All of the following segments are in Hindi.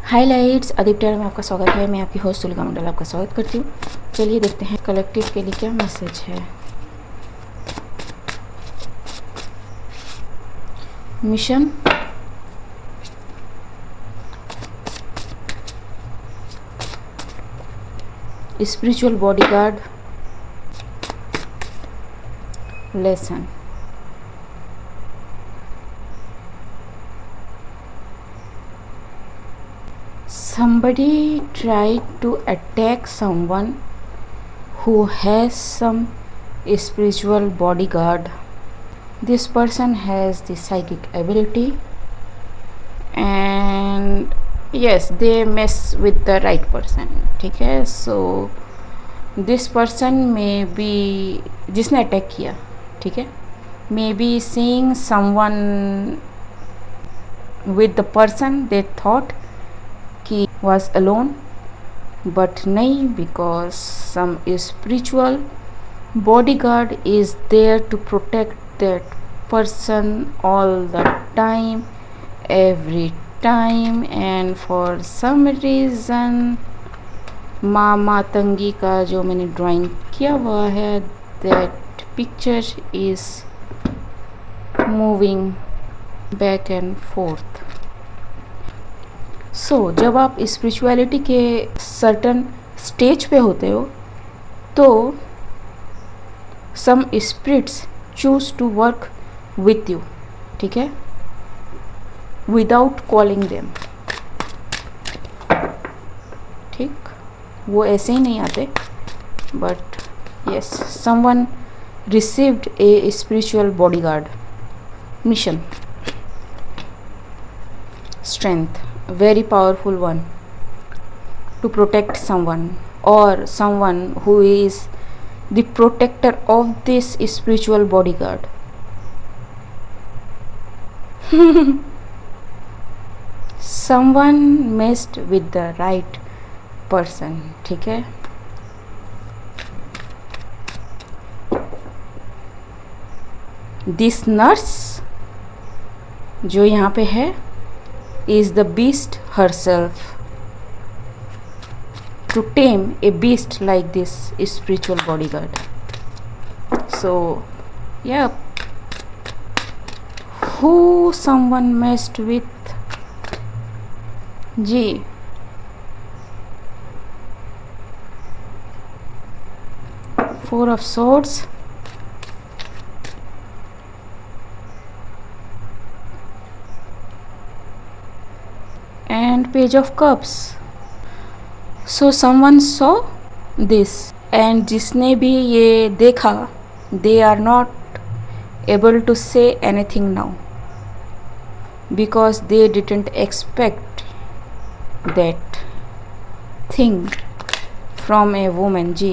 हाइलाइट्स आदित्य में आपका स्वागत है। मैं आपकी होस्ट तुलिका मंडल आपका स्वागत करती हूँ। चलिए देखते हैं कलेक्टिव के लिए क्या मैसेज है। Mission, spiritual bodyguard, lesson. Somebody tried to attack someone who has some spiritual bodyguard. This person has the psychic ability and yes, they mess with the right person. ठीक है, so this person may be, जिसने अटैक किया, ठीक है, may be seeing someone with the person they thought he was alone, but nahi, because some spiritual bodyguard is there to protect that person all the time, every time, and for some reason माँ मातंगी का जो मैंने ड्राइंग किया हुआ है, that picture is moving back and forth. जब आप स्पिरिचुअलिटी के सर्टन स्टेज पे होते हो तो some spirits choose to work with you, ठीक है, विदाउट कॉलिंग देम। ठीक, वो ऐसे ही नहीं आते, but yes, someone received a spiritual bodyguard. Mission, strength, very powerful one to protect someone or someone who is the protector of this spiritual bodyguard. Someone messed with the right person, ठीक है। This nurse जो यहाँ पे है is the beast herself. To tame a beast like this is spiritual bodyguard. So yeah, who someone messed with? G. Four of Swords, and Page of Cups. So someone saw this, and जिसने भी ये देखा, they are not able to say anything now because they didn't expect that thing from a woman. G.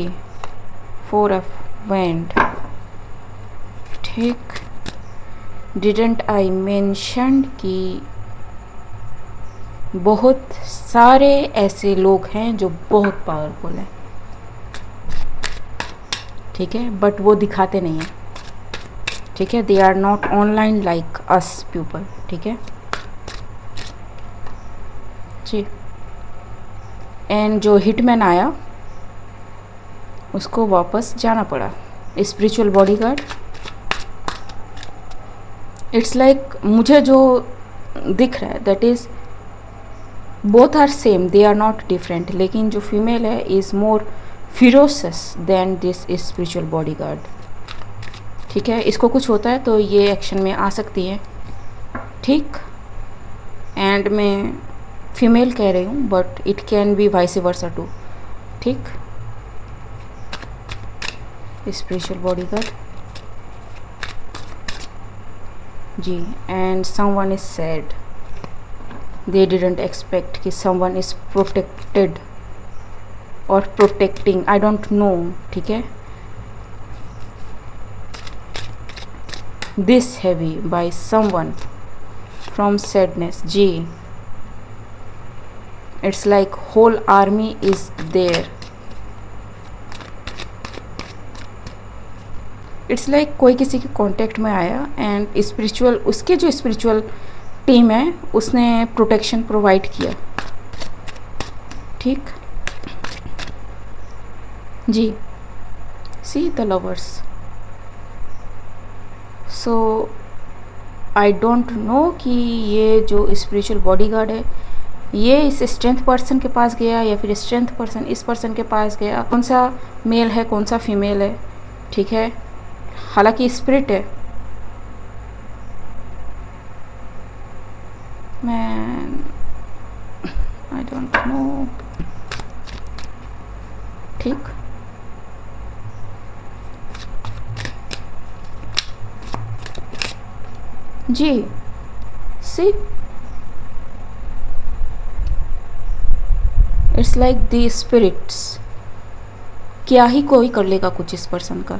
Four of Wands. ठीक, didn't I mention कि बहुत सारे ऐसे लोग हैं जो बहुत पावरफुल हैं, ठीक है, बट वो दिखाते नहीं हैं, ठीक है, they are not online like us people, ठीक है जी। एंड जो हिटमैन आया उसको वापस जाना पड़ा। स्पिरिचुअल बॉडीगार्ड, इट्स लाइक मुझे जो दिख रहा है that is both are same, they are not different, लेकिन जो फीमेल है is more ferocious than this spiritual bodyguard, ठीक है। इसको कुछ होता है तो ये एक्शन में आ सकती है, ठीक, एंड मैं फीमेल कह रही हूँ but it can be vice versa too, ठीक। स्पिरिचुअल बॉडीगार्ड जी, and someone is sad, they didn't expect कि someone is protected or protecting, I don't know, ठीक है, this heavy by someone from sadness. G. It's like whole army is there. It's like कोई किसी के कांटेक्ट में आया एंड स्पिरिचुअल, उसके जो स्पिरिचुअल टीम है उसने प्रोटेक्शन प्रोवाइड किया, ठीक। जी, see the lovers. So I don't know कि ये जो स्पिरिचुअल बॉडीगार्ड है ये इस स्ट्रेंथ पर्सन के पास गया या फिर स्ट्रेंथ पर्सन इस पर्सन के पास गया, कौन सा मेल है कौन सा फीमेल है, ठीक है। हालांकि स्पिरिट है, मैं आई डोंट नो, ठीक। जी, see it's like the spirits, क्या ही कोई कर लेगा कुछ इस पर्सन का।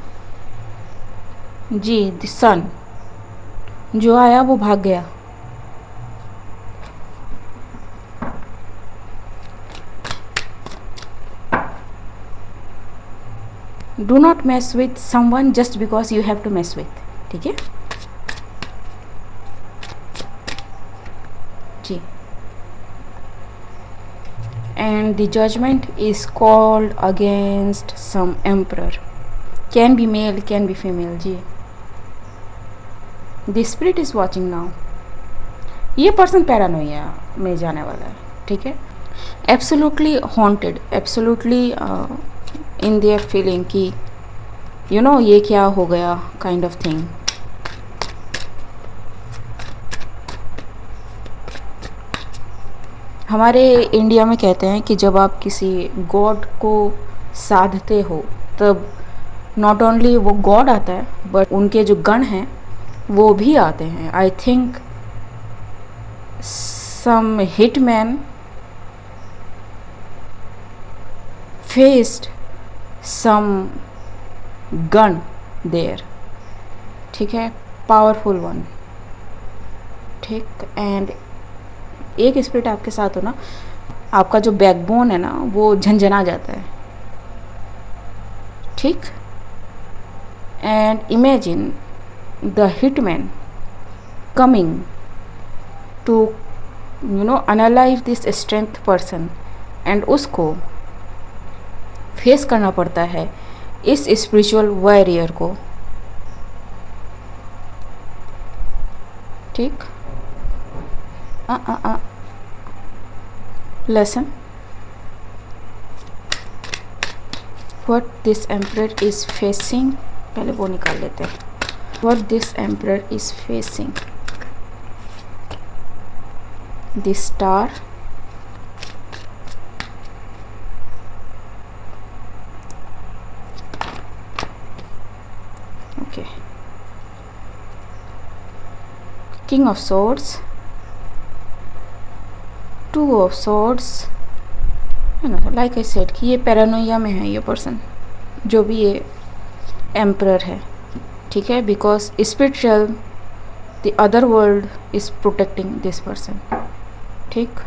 जी, द सन जो आया वो भाग गया। Do not mess with someone just because you have to mess with, ठीक है। जी, and the judgment is called against some emperor, can be male can be female। जी, the spirit is watching now। ये पर्सन पैरानोइया में जाने वाला है, ठीक है। Absolutely haunted, absolutely in their feeling कि यू नो ये क्या हो गया काइंड ऑफ थिंग। हमारे इंडिया में कहते हैं कि जब आप किसी गॉड को साधते हो तब नॉट ओनली वो गॉड आता है बट उनके जो गण हैं वो भी आते हैं। I think some hitman faced some gun there, ठीक है, पावरफुल वन, ठीक। एंड एक स्पिरिट आपके साथ हो ना, आपका जो बैकबोन है ना वो झंझना जाता है, ठीक। And imagine the hitman coming to you know unalive this strength person and उसको फेस करना पड़ता है इस स्पिरिचुअल वॉरियर को, ठीक। lesson what this emperor is facing, पहले वो निकाल लेते हैं। what this emperor is facing, the star, okay, king of swords, two of swords, है ना। लाइक आई सेड कि ये पैरानोइया में है ये पर्सन, जो भी ये एम्परर है, ठीक है। Because spiritual the other world is protecting this person, ठीक।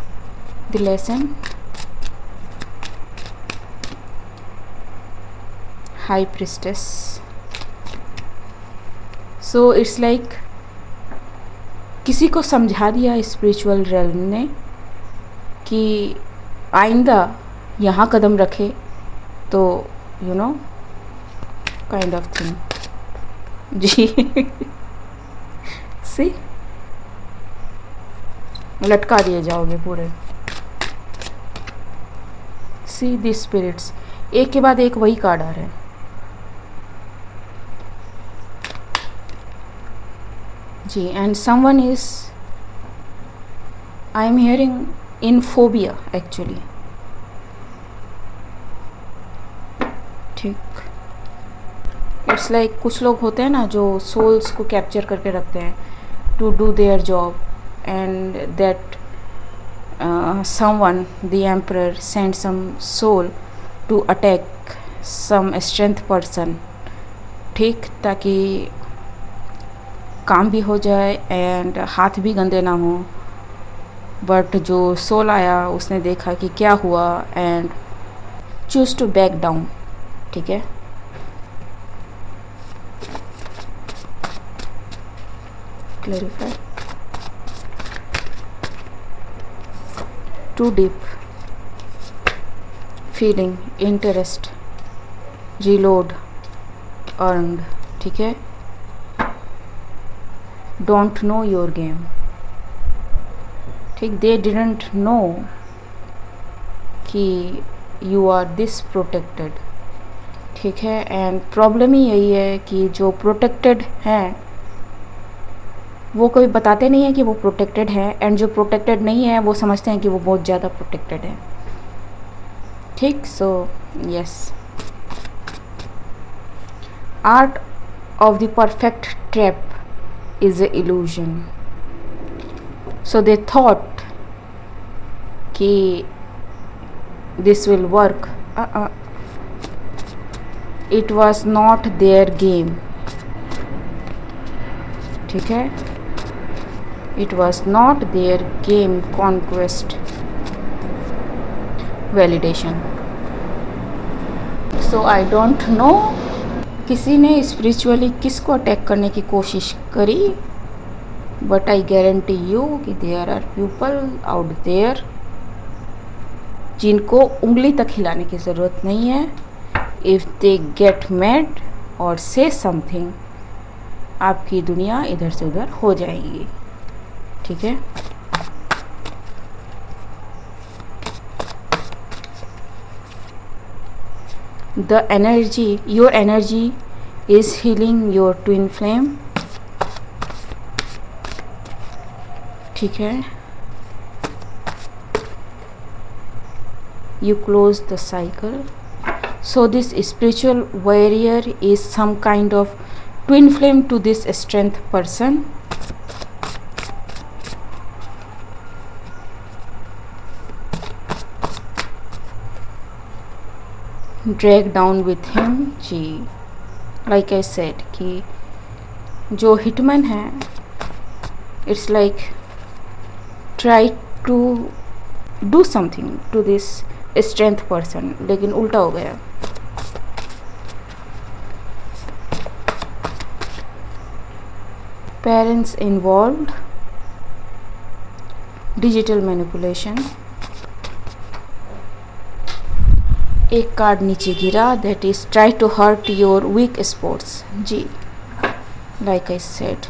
The lesson high priestess. So it's like किसी को समझा दिया स्पिरिचुअल रेल्म ने कि आइंदा यहाँ कदम रखे तो you know kind of thing. जी सी लटका दिए जाओगे पूरे। सी दी स्पिरिट्स, एक के बाद एक वही कार्ड आ रहे हैं। जी, and someone is I am hearing in phobia actually, ठीक। इट्स लाइक कुछ लोग होते हैं ना जो सोल्स को कैप्चर करके रखते हैं to do their job and that someone the emperor send some soul to attack some strength person, ठीक, ताकि काम भी हो जाए एंड हाथ भी गंदे ना हो। बट जो सोल आया उसने देखा कि क्या हुआ and choose to back down, ठीक है। Clarify, to deep, feeling, interest, reload, earned, ठीक है। डोंट नो योर गेम, ठीक, दे डिडंट नो कि यू आर दिस प्रोटेक्टेड, ठीक है। एंड प्रॉब्लम ही यही है कि जो प्रोटेक्टेड हैं वो कभी बताते नहीं हैं कि वो प्रोटेक्टेड है, एंड जो प्रोटेक्टेड नहीं है वो समझते हैं कि वो बहुत ज़्यादा प्रोटेक्टेड है, ठीक। So yes, art of the perfect trap is a illusion. So they thought कि this will work, it was not their game, ठीक है। It was not their game, conquest, validation. So I don't know किसी ने स्पिरिचुअली किसको अटैक करने की कोशिश करी, बट आई गारंटी यू कि there are people out there जिनको उंगली तक हिलाने की ज़रूरत नहीं है। इफ़ दे गेट मैड और से समथिंग, आपकी दुनिया इधर से उधर हो जाएगी, ठीक है। The energy, your energy is healing your twin flame, ठीक है। You close the cycle. So this spiritual warrior is some kind of twin flame to this strength person. Drag down with him, ji. Like I said कि जो हिटमैन है, it's like try to do something to this strength person, लेकिन उल्टा हो गया। Parents involved, digital manipulation, एक कार्ड नीचे गिरा, that is try to hurt your weak spots, जी। लाइक आई सेड,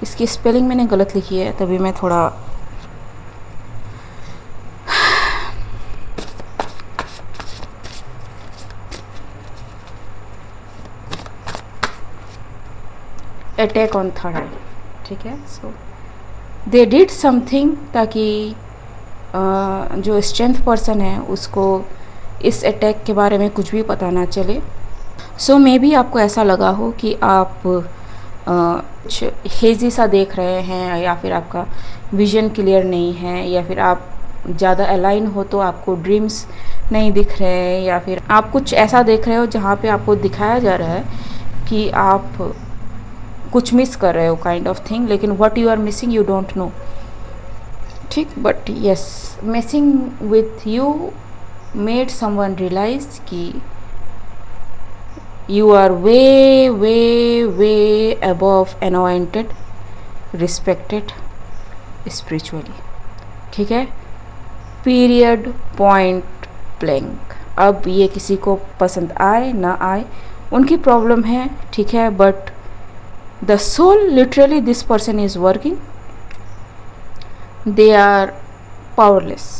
इसकी स्पेलिंग मैंने गलत लिखी है, तभी मैं थोड़ा अटैक ऑन थर्ड आई, ठीक है। सो दे डिड समथिंग ताकि जो स्ट्रेंथ पर्सन है उसको इस अटैक के बारे में कुछ भी पता ना चले। सो मे बी आपको ऐसा लगा हो कि आप कुछ हेजी सा देख रहे हैं, या फिर आपका विजन क्लियर नहीं है, या फिर आप ज़्यादा अलाइन हो तो आपको ड्रीम्स नहीं दिख रहे हैं, या फिर आप कुछ ऐसा देख रहे हो जहाँ पे आपको दिखाया जा रहा है कि आप कुछ मिस कर रहे हो, काइंड ऑफ थिंग, लेकिन what you are missing you don't know, ठीक। But yes, missing with you made someone realise कि you are way way way above anointed, respected spiritually, ठीक है। Period, point blank. अब ये किसी को पसंद आए ना आए उनकी प्रॉब्लम है, ठीक है, but the soul literally this person is working, they are powerless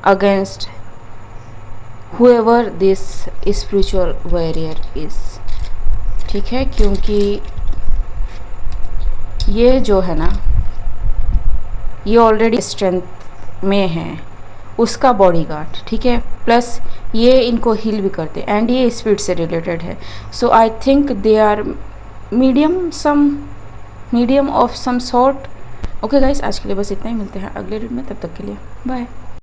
against whoever this spiritual warrior is, ठीक है। क्योंकि ये जो है ना, ये ऑलरेडी स्ट्रेंथ में है, उसका बॉडीगार्ड, ठीक है, प्लस ये इनको हील भी करते हैं, एंड ये स्पिरिट से रिलेटेड है। So I think they are medium of some sort. Okay guys, आज के लिए बस इतना ही, मिलते हैं अगले वीडियो में, तब तक के लिए बाय।